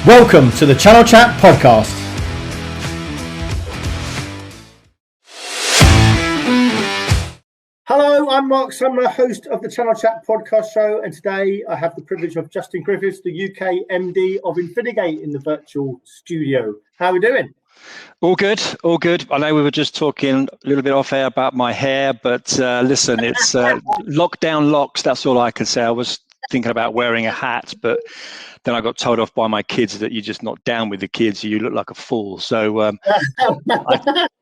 Welcome to the Channel Chat podcast. Hello, I'm Marc Sumner, host of the Channel Chat podcast show, and today I have the privilege of Justin Griffiths, the UK MD of Infinigate, in the virtual studio. How are we doing? All good, all good. I know we were just talking a little bit off air about my hair, but listen, it's lockdown locks. That's all I can say. I was thinking about wearing a hat, but then I got told off by my kids that you're just not down with the kids. You look like a fool. So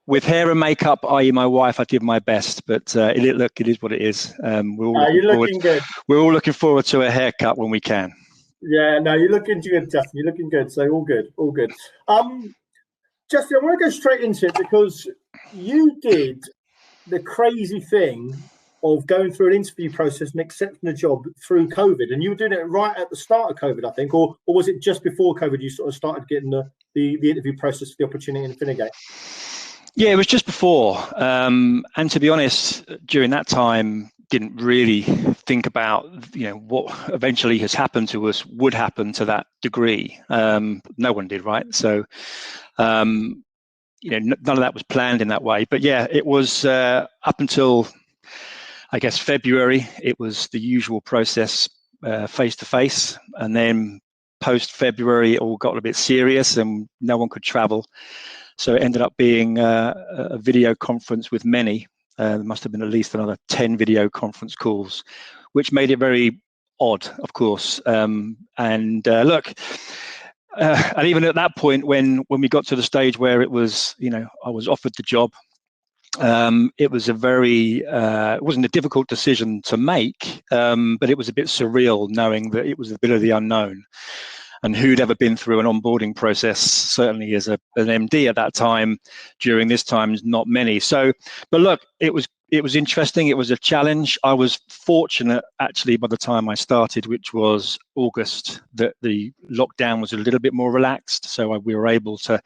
with hair and makeup, i.e. my wife, I did my best, but it is what it is. You're looking good. We're all looking forward to a haircut when we can. Yeah, no, you're looking good, Justin. You're looking good. So all good, all good. Justin, I want to go straight into it because you did the crazy thing of going through an interview process and accepting a job through COVID, and you were doing it right at the start of COVID, I think, or was it just before COVID you sort of started getting the interview process for the opportunity in Infinigate? Yeah, it was just before, and to be honest, during that time, didn't really think about what eventually has happened to us would happen to that degree. No one did, right? So none of that was planned in that way. But yeah, it was up until I guess February. It was the usual process, face to face, and then post February, it all got a bit serious, and no one could travel. So it ended up being a video conference with many. There must have been at least another 10 video conference calls, which made it very odd, of course. And even at that point, when we got to the stage where it was, I was offered the job, it was it wasn't a difficult decision to make, but it was a bit surreal knowing that it was a bit of the unknown. And who'd ever been through an onboarding process, certainly as an MD at that time, during this time, not many. So, but look, it was interesting. It was a challenge. I was fortunate, actually, by the time I started, which was August, that the lockdown was a little bit more relaxed. So we were able to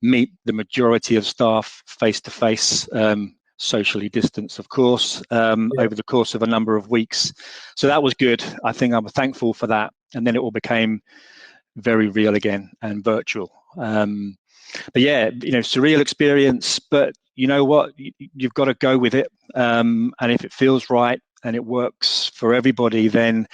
meet the majority of staff face to face, socially distanced, of course, over the course of a number of weeks. So that was good. I think I'm thankful for that. And then it all became very real again and virtual. But yeah, surreal experience, but you know what, you've got to go with it. And if it feels right and it works for everybody, then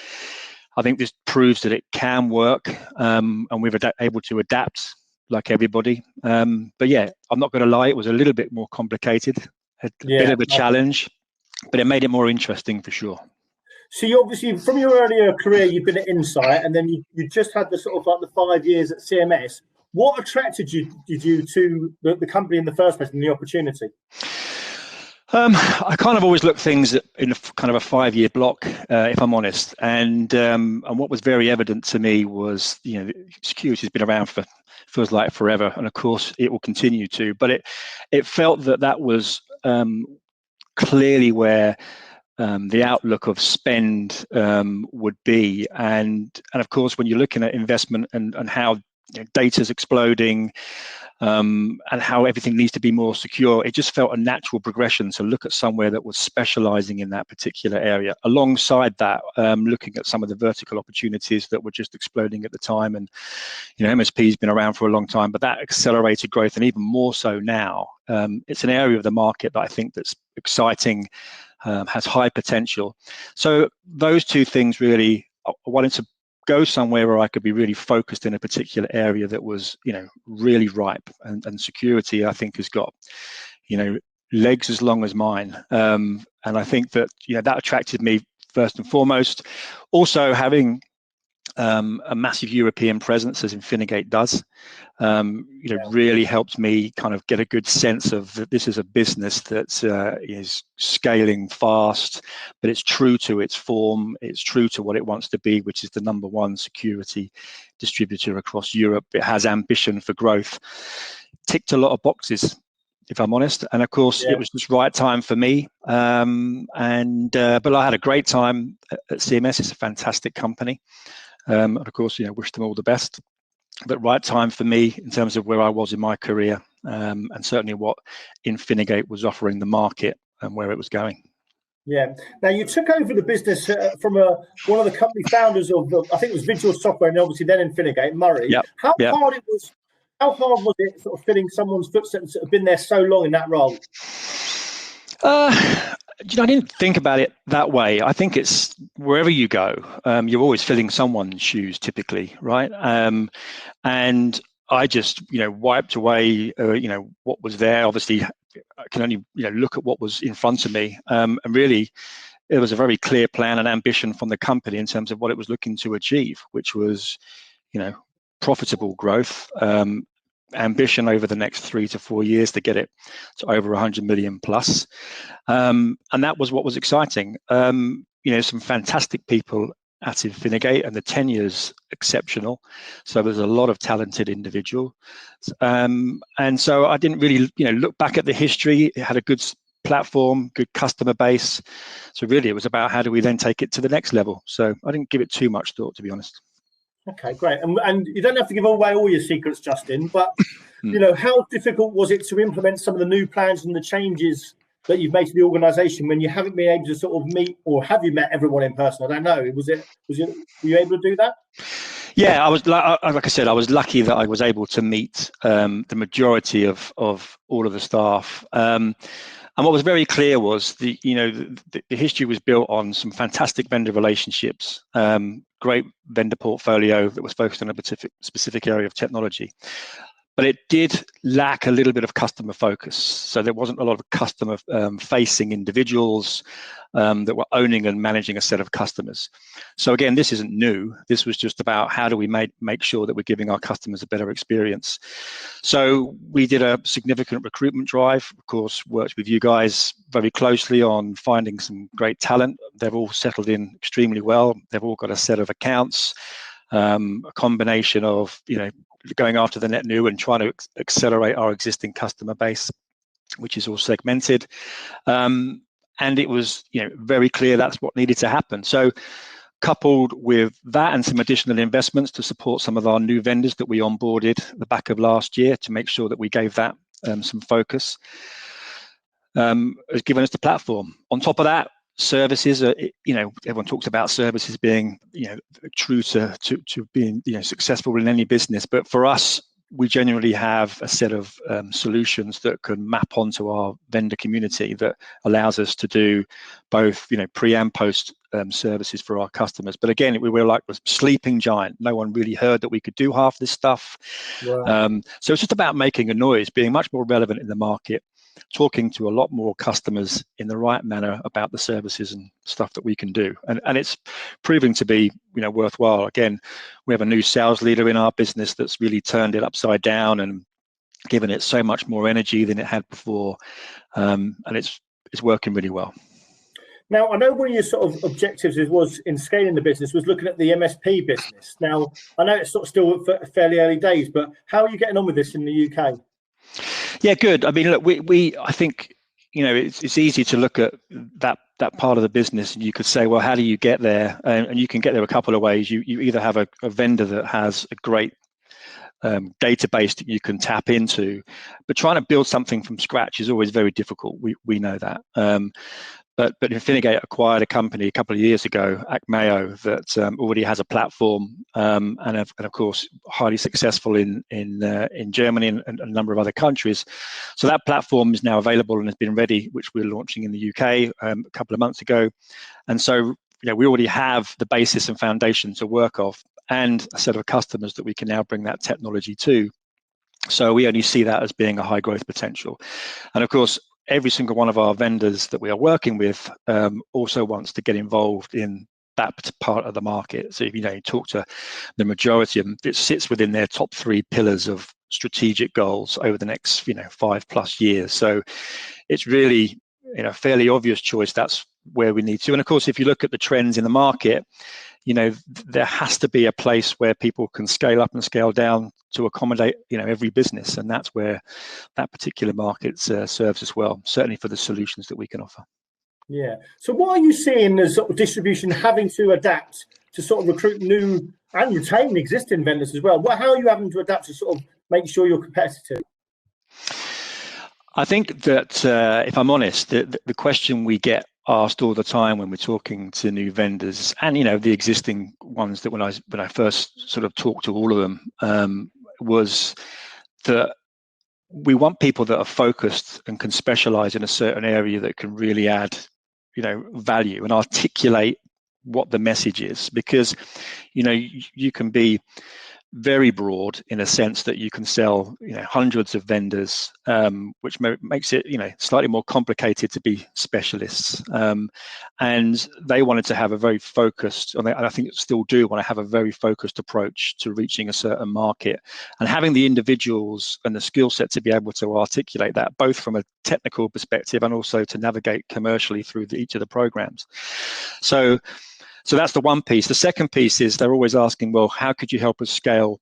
I think this proves that it can work, and we've able to adapt like everybody. But yeah, I'm not going to lie, it was a little bit more complicated, a bit of a challenge, but it made it more interesting for sure. So you obviously, from your earlier career, you've been at Insight, and then you just had the sort of like the 5 years at CMS. What attracted you to the company in the first place and the opportunity? I kind of always look things in a kind of a 5-year block, if I'm honest. And what was very evident to me was, security has been around for feels like forever, and of course it will continue to. But it felt that was clearly where the outlook of spend would be, and of course when you're looking at investment and how data is exploding, and how everything needs to be more secure, it just felt a natural progression to look at somewhere that was specializing in that particular area. Alongside that, looking at some of the vertical opportunities that were just exploding at the time, and MSP has been around for a long time, but that accelerated growth, and even more so now. It's an area of the market that I think that's exciting. Has high potential. So those two things really, I wanted to go somewhere where I could be really focused in a particular area that was, really ripe, and security, I think, has got, legs as long as mine. And I think that, that attracted me first and foremost. Also having a massive European presence, as Infinigate does, really helped me kind of get a good sense of that this is a business that is scaling fast, but it's true to its form. It's true to what it wants to be, which is the #1 security distributor across Europe. It has ambition for growth. Ticked a lot of boxes, if I'm honest. And of course, it was just right time for me. But I had a great time at CMS. It's a fantastic company. And of course, wish them all the best. But right time for me in terms of where I was in my career, and certainly what Infinigate was offering the market and where it was going. Yeah. Now you took over the business from one of the company founders of, I think it was Visual Software, and obviously then Infinigate, Murray. Yep. How Yep. hard was it sort of filling someone's footsteps that have been there so long in that role? I didn't think about it that way. I think it's wherever you go, you're always filling someone's shoes, typically, right? And I just, wiped away, what was there. Obviously, I can only, look at what was in front of me. And really, it was a very clear plan and ambition from the company in terms of what it was looking to achieve, which was, profitable growth, ambition over the next 3 to 4 years to get it to over 100 million plus. And that was what was exciting. Some fantastic people at Infinigate, and the tenure's exceptional. So there's a lot of talented individuals. And so I didn't really, look back at the history. It had a good platform, good customer base. So really it was about how do we then take it to the next level. So I didn't give it too much thought, to be honest. Okay, great. And you don't have to give away all your secrets, Justin, but how difficult was it to implement some of the new plans and the changes that you've made to the organisation when you haven't been able to sort of meet, or have you met everyone in person? I don't know. Were you able to do that? Yeah, I was, like I said, I was lucky that I was able to meet the majority of all of the staff. And what was very clear was the history was built on some fantastic vendor relationships, great vendor portfolio that was focused on a specific area of technology. But it did lack a little bit of customer focus. So there wasn't a lot of customer facing individuals that were owning and managing a set of customers. So again, this isn't new. This was just about how do we make sure that we're giving our customers a better experience. So we did a significant recruitment drive, of course, worked with you guys very closely on finding some great talent. They've all settled in extremely well. They've all got a set of accounts, a combination of, going after the net new and trying to accelerate our existing customer base, which is all segmented. And it was, very clear that's what needed to happen. So coupled with that and some additional investments to support some of our new vendors that we onboarded at the back of last year to make sure that we gave that some focus, has given us the platform. On top of that, services are, everyone talks about services being, true to being, successful in any business. But for us, we genuinely have a set of solutions that can map onto our vendor community that allows us to do both, pre and post services for our customers. But again, we were like a sleeping giant. No one really heard that we could do half this stuff. Wow. So it's just about making a noise, being much more relevant in the market, talking to a lot more customers in the right manner about the services and stuff that we can do. And it's proving to be, worthwhile. Again, we have a new sales leader in our business that's really turned it upside down and given it so much more energy than it had before. And it's working really well. Now, I know one of your sort of objectives was in scaling the business was looking at the MSP business. Now, I know it's sort of still fairly early days, but how are you getting on with this in the UK? Yeah, good. I mean, look, I think, it's easy to look at that part of the business and you could say, well, how do you get there? And you can get there a couple of ways. You either have a vendor that has a great database that you can tap into, but trying to build something from scratch is always very difficult. We know that. But Infinigate acquired a company a couple of years ago, Acmeo, that already has a platform and of course highly successful in Germany and a number of other countries. So that platform is now available and has been ready, which we're launching in the UK a couple of months ago. And so we already have the basis and foundation to work off, and a set of customers that we can now bring that technology to. So we only see that as being a high growth potential. And of course, every single one of our vendors that we are working with also wants to get involved in that part of the market. So you talk to the majority of them, it sits within their top 3 pillars of strategic goals over the next 5+ years. So it's really fairly obvious choice. That's where we need to. And of course, if you look at the trends in the market, there has to be a place where people can scale up and scale down to accommodate every business, and that's where that particular market serves as well, certainly for the solutions that we can offer. Yeah. So what are you seeing as sort of distribution having to adapt to sort of recruit new and retain existing vendors as well? How are you having to adapt to sort of make sure you're competitive? I think that if I'm honest, the question we get asked all the time when we're talking to new vendors, and the existing ones, that when I first sort of talked to all of them, was that we want people that are focused and can specialize in a certain area that can really add value and articulate what the message is, because you can be very broad in a sense that you can sell hundreds of vendors, which makes it slightly more complicated to be specialists, and they wanted to have a very focused, and I think still do want to have a very focused approach to reaching a certain market, and having the individuals and the skill set to be able to articulate that, both from a technical perspective and also to navigate commercially through each of the programs. So that's the one piece. The second piece is they're always asking, well, how could you help us scale,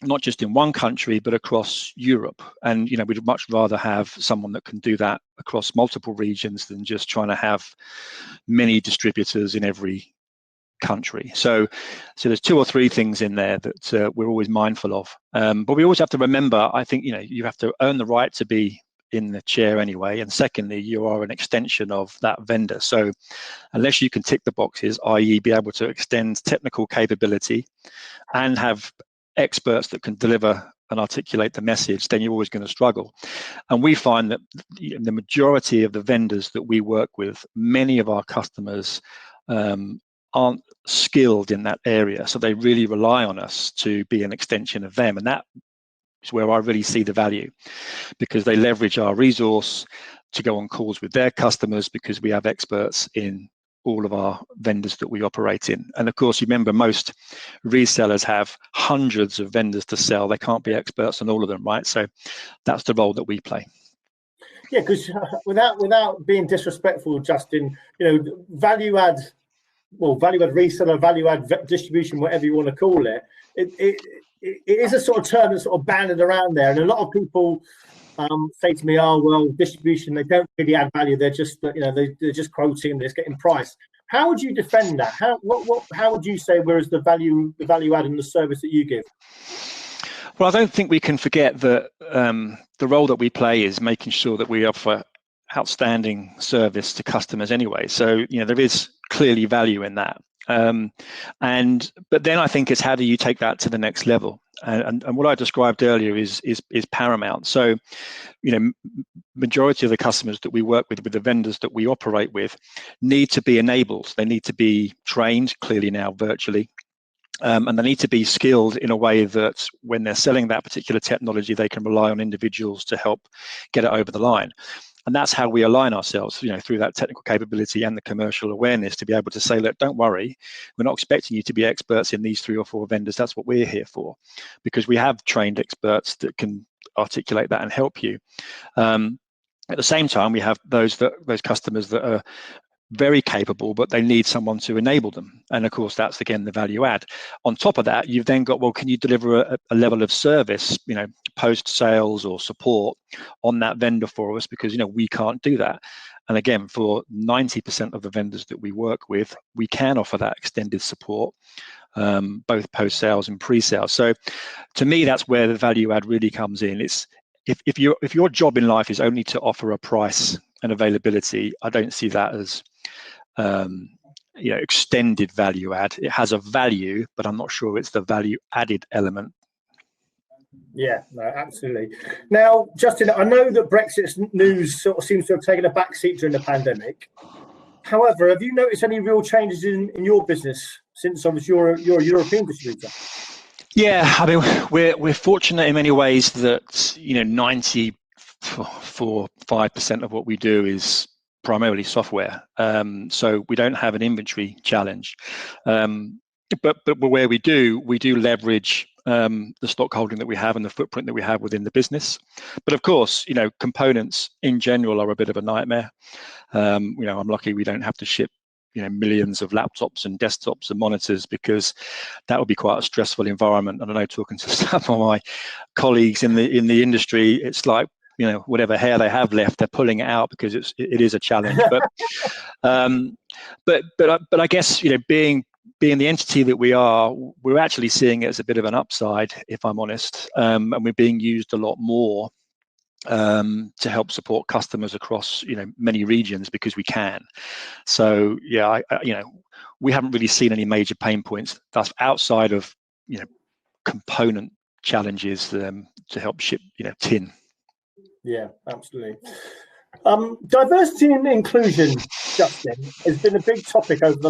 not just in one country, but across Europe? And, we'd much rather have someone that can do that across multiple regions than just trying to have many distributors in every country. So there's two or three things in there that we're always mindful of. But we always have to remember, I think, you have to earn the right to be in the chair anyway, and secondly, you are an extension of that vendor. So unless you can tick the boxes, i.e. be able to extend technical capability and have experts that can deliver and articulate the message, then you're always going to struggle. And we find that the majority of the vendors that we work with, many of our customers aren't skilled in that area, so they really rely on us to be an extension of them, and that is where I really see the value, because they leverage our resource to go on calls with their customers, because we have experts in all of our vendors that we operate in. And of course, you remember, most resellers have hundreds of vendors to sell. They can't be experts on all of them, right? So that's the role that we play. Yeah, because without being disrespectful, Justin, value add reseller, value add distribution, whatever you want to call it, it is a sort of term that's sort of banded around there, and a lot of people say to me, "Oh, well, distribution, they don't really add value. They're just they're just quoting, they're just getting price." How would you defend that? How would you say where's the value add in the service that you give? Well, I don't think we can forget that the role that we play is making sure that we offer outstanding service to customers anyway. So there is clearly value in that. But then I think it's how do you take that to the next level? And what I described earlier is paramount. So, majority of the customers that we work with the vendors that we operate with, need to be enabled. They need to be trained, clearly now virtually. And they need to be skilled in a way that when they're selling that particular technology, they can rely on individuals to help get it over the line. And that's how we align ourselves, through that technical capability and the commercial awareness, to be able to say, look, don't worry, we're not expecting you to be experts in these 3 or 4 vendors. That's what we're here for, because we have trained experts that can articulate that and help you. At the same time, we have those customers that are very capable, but they need someone to enable them. And of course, that's again the value add. On top of that, you've then got, well, can you deliver a level of service, post sales or support on that vendor for us, because we can't do that. And again, for 90% of the vendors that we work with, we can offer that extended support, both post sales and pre-sales. So to me, that's where the value add really comes in. It's if your job in life is only to offer a price and availability, I don't see that as extended value add. It has a value, but I'm not sure it's the value added element. Yeah, no, absolutely. Now, Justin, I know that Brexit news sort of seems to have taken a backseat during the pandemic. However, have you noticed any real changes in your business since obviously you're a European distributor? Yeah, I mean, we're fortunate in many ways that 94.5% of what we do is primarily software, so we don't have an inventory challenge. But where we do leverage the stock holding that we have and the footprint that we have within the business. But of course, components in general are a bit of a nightmare. I'm lucky we don't have to ship millions of laptops and desktops and monitors, because that would be quite a stressful environment. And I know, talking to some of my colleagues in the industry, it's like, whatever hair they have left, they're pulling it out, because it is a challenge. But I guess being the entity that we are, we're actually seeing it as a bit of an upside, if I'm honest, and we're being used a lot more to help support customers across many regions because we can. So yeah, we haven't really seen any major pain points that's outside of component challenges to help ship tin. Yeah, absolutely. Diversity and inclusion, Justin, has been a big topic over the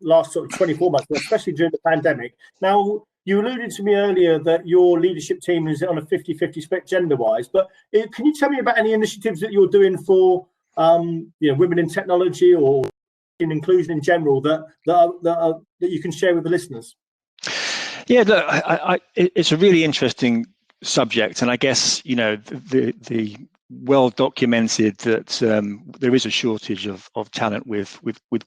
last sort of 24 months, but especially during the pandemic. Now, you alluded to me earlier that your leadership team is on a 50-50 split gender-wise, but can you tell me about any initiatives that you're doing for women in technology or in inclusion in general that you can share with the listeners? Yeah, look, it's a really interesting subject, and I guess the well documented that there is a shortage of talent with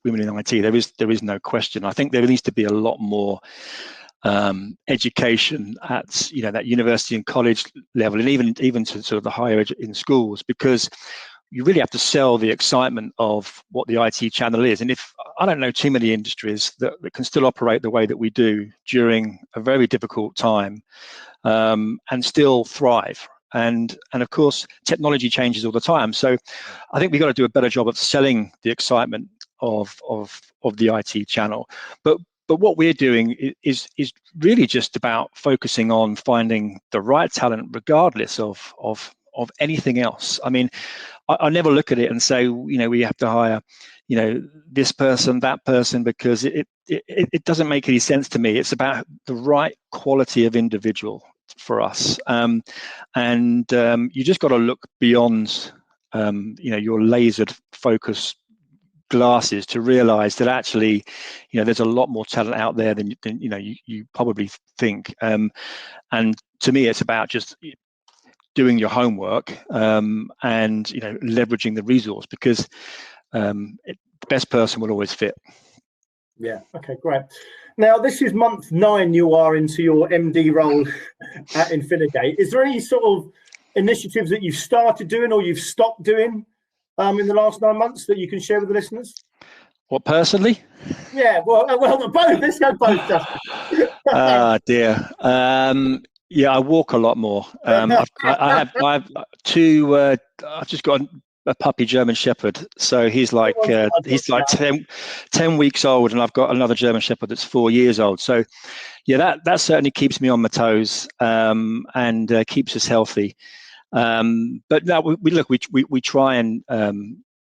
women in IT. There is no question. I think there needs to be a lot more education at that university and college level, and even to sort of the higher in schools, because you really have to sell the excitement of what the IT channel is. And if I don't know too many industries that can still operate the way that we do during a very difficult time and still thrive. And of course, technology changes all the time. So I think we've got to do a better job of selling the excitement of the IT channel. But what we're doing is really just about focusing on finding the right talent, regardless of anything else. I mean, I never look at it and say, we have to hire, this person, that person, because it doesn't make any sense to me. It's about the right quality of individual for us, and you just got to look beyond, your lasered focus glasses to realize that actually, there's a lot more talent out there than you probably think. And to me, it's about just doing your homework and leveraging the resource, because the best person will always fit. Yeah. Okay, great. Now, this is month 9 you are into your MD role at Infinigate. Is there any sort of initiatives that you've started doing or you've stopped doing in the last 9 months that you can share with the listeners? What, personally? Yeah, well, both. Let's go both, Justin. Dear. Yeah, I walk a lot more. I have 2. I've just got a puppy German Shepherd, so he's like 10 weeks old, and I've got another German Shepherd that's 4 years old. So, yeah, that certainly keeps me on my toes and keeps us healthy. But no, we try and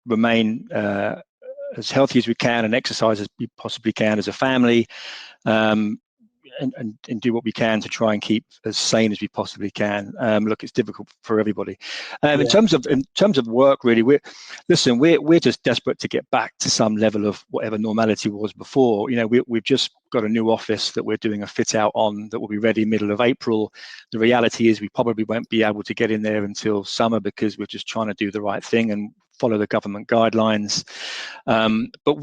remain as healthy as we can and exercise as we possibly can as a family. And do what we can to try and keep as sane as we possibly can. Look, it's difficult for everybody. In terms of work, really, we're just desperate to get back to some level of whatever normality was before. We've just got a new office that we're doing a fit out on that will be ready middle of April. The reality is we probably won't be able to get in there until summer, because we're just trying to do the right thing and follow the government guidelines. But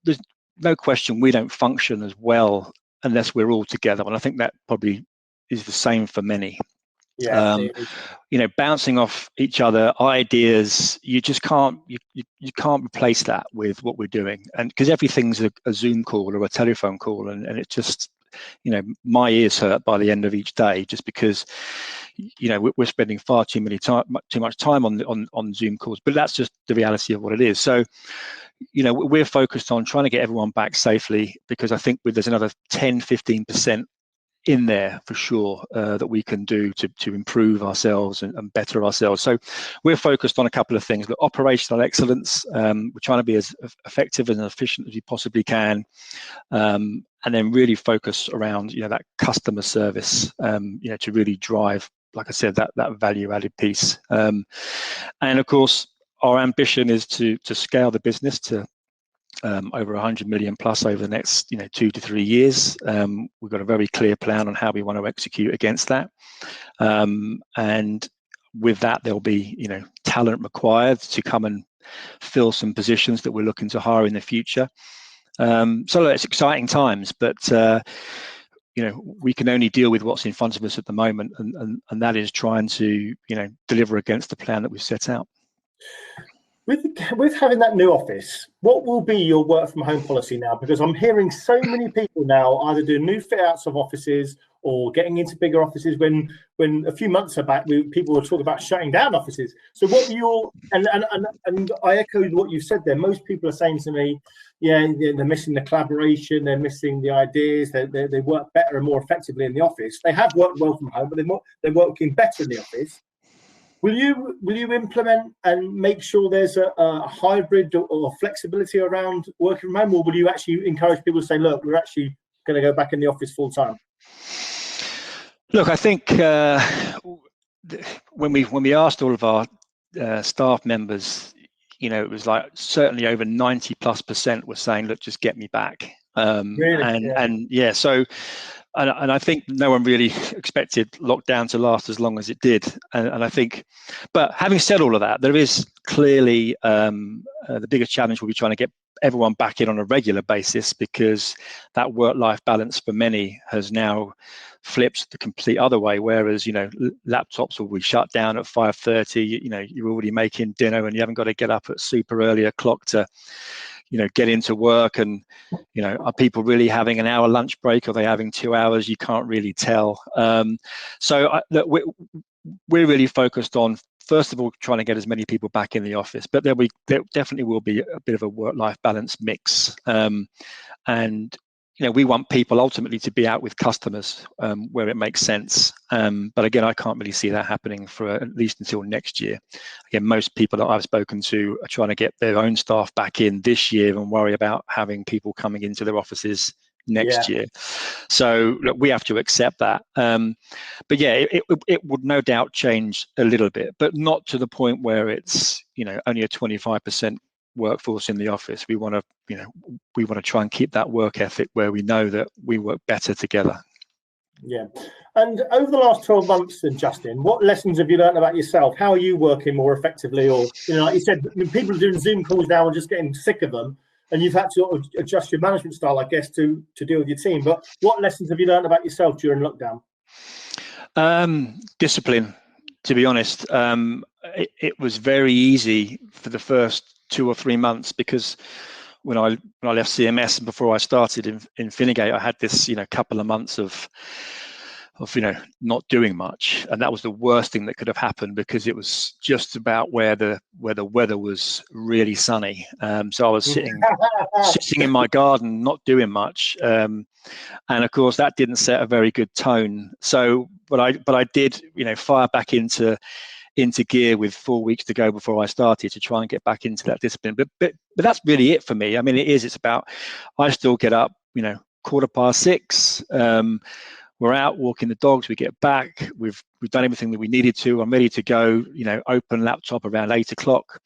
there's no question we don't function as well unless we're all together, and I think that probably is the same for many. Bouncing off each other ideas, you just can't you can't replace that with what we're doing, and because everything's a Zoom call or a telephone call, and it just my ears hurt by the end of each day, just because we're spending far too much time on Zoom calls. But that's just the reality of what it is. So we're focused on trying to get everyone back safely, because I think there's another 10-15% in there for sure that we can do to improve ourselves and better ourselves. So we're focused on a couple of things. Look, operational excellence, we're trying to be as effective and efficient as we possibly can, and then really focus around that customer service, to really drive, like I said, that value added piece. And of course, our ambition is to scale the business to over 100 million plus over the next 2 to 3 years. We've got a very clear plan on how we want to execute against that, and with that there'll be talent required to come and fill some positions that we're looking to hire in the future. So it's exciting times, but we can only deal with what's in front of us at the moment, and that is trying to deliver against the plan that we've set out. With having that new office, what will be your work from home policy now? Because I'm hearing so many people now either do new fit outs of offices or getting into bigger offices when a few months back people were talking about shutting down offices. So what were your and I echoed what you said there. Most people are saying to me, yeah, they're missing the collaboration, they're missing the ideas, they work better and more effectively in the office. They have worked well from home, but they're working better in the office. Will you implement and make sure there's a hybrid or flexibility around working from home, or will you actually encourage people to say, look, we're actually going to go back in the office full time? Look, I think when we asked all of our staff members, it was like certainly over 90+% were saying, look, just get me back. Really? So. And I think no one really expected lockdown to last as long as it did. And I think, but having said all of that, there is clearly the biggest challenge will be trying to get everyone back in on a regular basis, because that work-life balance for many has now flipped the complete other way. Whereas, laptops will be shut down at 5:30, you're already making dinner and you haven't got to get up at super early o'clock to get into work. And are people really having an hour lunch break, or are they having 2 hours? You can't really tell. So we're really focused on, first of all, trying to get as many people back in the office, but there definitely will be a bit of a work-life balance mix. And we want people ultimately to be out with customers where it makes sense. But again, I can't really see that happening for at least until next year. Again, most people that I've spoken to are trying to get their own staff back in this year and worry about having people coming into their offices next year. So look, we have to accept that. But yeah, it would no doubt change a little bit, but not to the point where it's only a 25% workforce in the office. We want to try and keep that work ethic where we know that we work better together. Yeah. And over the last 12 months then, Justin, what lessons have you learned about yourself? How are you working more effectively? Or, like you said, people are doing Zoom calls now and just getting sick of them, and you've had to sort of adjust your management style, I guess, to deal with your team. But what lessons have you learned about yourself during lockdown? Discipline, to be honest. It was very easy for the first 2 or 3 months, because when I left CMS and before I started in Infinigate, I had this couple of months of not doing much, and that was the worst thing that could have happened, because it was just about where the weather was really sunny. So I was sitting in my garden, not doing much, and of course that didn't set a very good tone. So, but I did fire back into gear with 4 weeks to go before I started, to try and get back into that discipline. But that's really it for me. I mean, it's about, I still get up, 6:15. We're out walking the dogs. We get back. We've done everything that we needed to. I'm ready to go. Open laptop around 8 o'clock,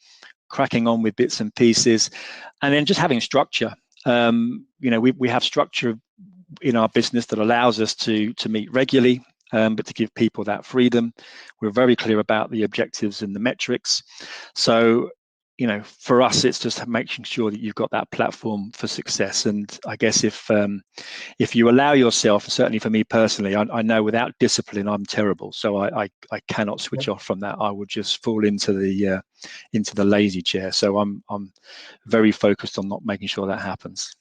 cracking on with bits and pieces, and then just having structure. We have structure in our business that allows us to meet regularly. But to give people that freedom. We're very clear about the objectives and the metrics. So, for us, it's just making sure that you've got that platform for success. And I guess if you allow yourself, certainly for me personally, I know without discipline, I'm terrible. So I cannot switch off from that. I would just fall into the lazy chair. So I'm very focused on not making sure that happens.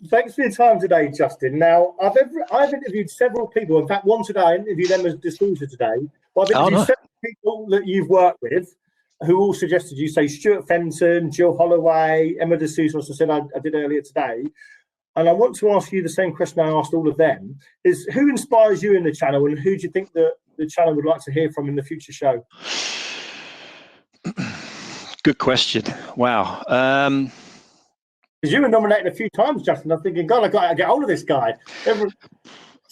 Thanks for your time today, Justin. Now, I've interviewed several people. In fact, one today, I interviewed them as Distributor today. But I've interviewed several people that you've worked with who all suggested you, say Stuart Fenton, Jill Holloway, Emma D'Souza, as I said I did earlier today. And I want to ask you the same question I asked all of them, is who inspires you in the channel, and who do you think that the channel would like to hear from in the future show? Good question. Wow. Because you were nominated a few times, Justin. I'm thinking, God, I've got to get hold of this guy.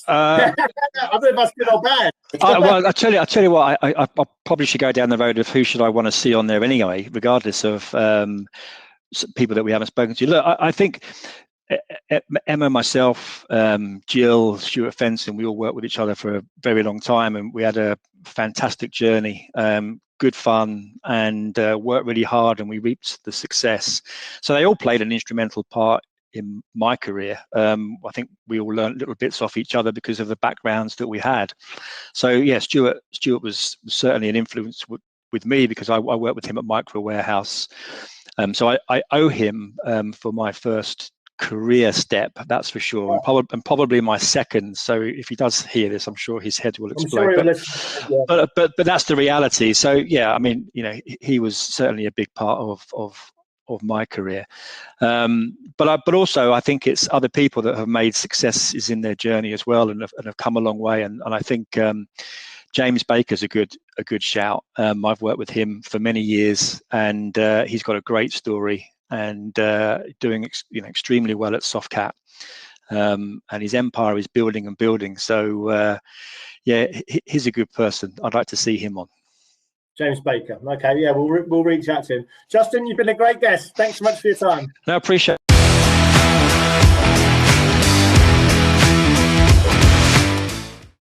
I don't know if that's good or bad. Well, I tell you what, I probably should go down the road of who should I want to see on there anyway, regardless of people that we haven't spoken to. Look, I think Emma, myself, Jill, Stuart Fenton, we all worked with each other for a very long time, and we had a fantastic journey. Good fun, and worked really hard, and we reaped the success. So they all played an instrumental part in my career. I think we all learned little bits off each other because of the backgrounds that we had. So yeah, Stuart was certainly an influence with me, because I worked with him at Micro Warehouse. So I owe him for my first career step, that's for sure, and probably my second. So if he does hear this, I'm sure his head will explode. But that's the reality. So yeah, I mean, you know, he was certainly a big part of my career. But also I think it's other people that have made successes in their journey as well, and have come a long way. And I think James Baker's a good shout. I've worked with him for many years, and he's got a great story, and doing extremely well at Softcat, and his empire is building and building. So yeah, he's a good person. I'd like to see him on. James Baker. Okay, yeah, we'll reach out to him. Justin, you've been a great guest. Thanks so much for your time. No, I appreciate